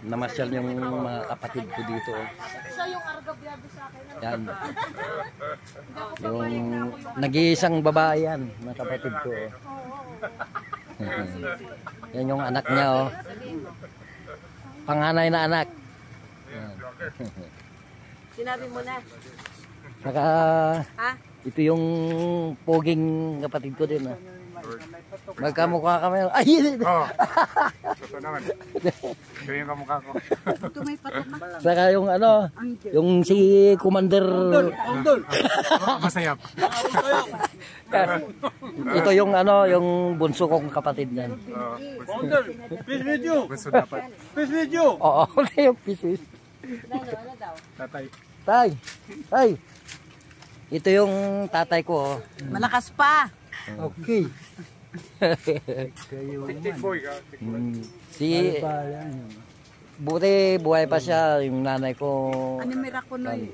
namasyal yung mga kapatid ko dito. So yung argabyado sa akin. Yan. Yung nag-iisang babae yan, mga kapatid ko. Yan yung anak niya, oh. Panganay na anak. Yan. Sinabi mo na. Saka, Ha? ito yung poging kapatid ko din, oh. Magkamukha kami. Ay! Oo. Totoo naman. Ito yung kamukha ko. Ito may patok na. Saka yung ano, yung si Commander. Masayap. Ito yung ano, yung bunso kong kapatid niyan. Peace with you. Gusto dapat. Peace with you. Oo, yung pisis. Ano daw? Tatay. Tay, tay. Ito yung tatay ko, oh. Malakas pa. Okay. Tik-tik boy ka. Si buti buhay pa siya, yung nanay ko. Ano ko nun?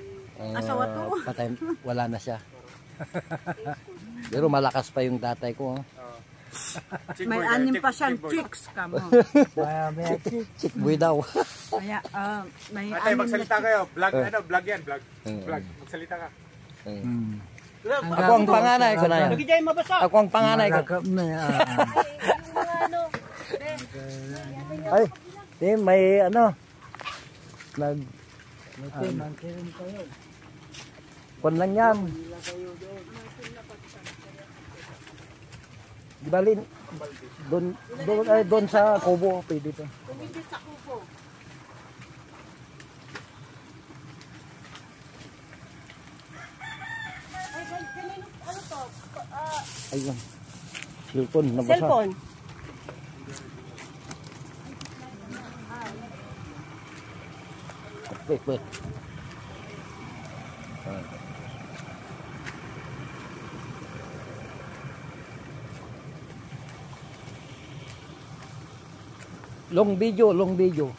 Asawa to? Patay, wala na siya. Pero malakas pa yung tatay ko, oh. May anim pa siyang chicks ka mo. Chick boy daw. Kaya, may Atay, anim magsalita na kayo. Vlog, ano, vlog yan, vlog. Vlog, magsalita ka. Ako ang panganay ko na yan. Ako ang panganay ko. Ay, di, may ano. Kun lang yan. Di bali, doon sa kubo, pwede to. Hindi sa kubo. Ay, kanino, ano to? Ayun. Cellphone, nabasa. Cellphone. Wait, wait. Long video, long video.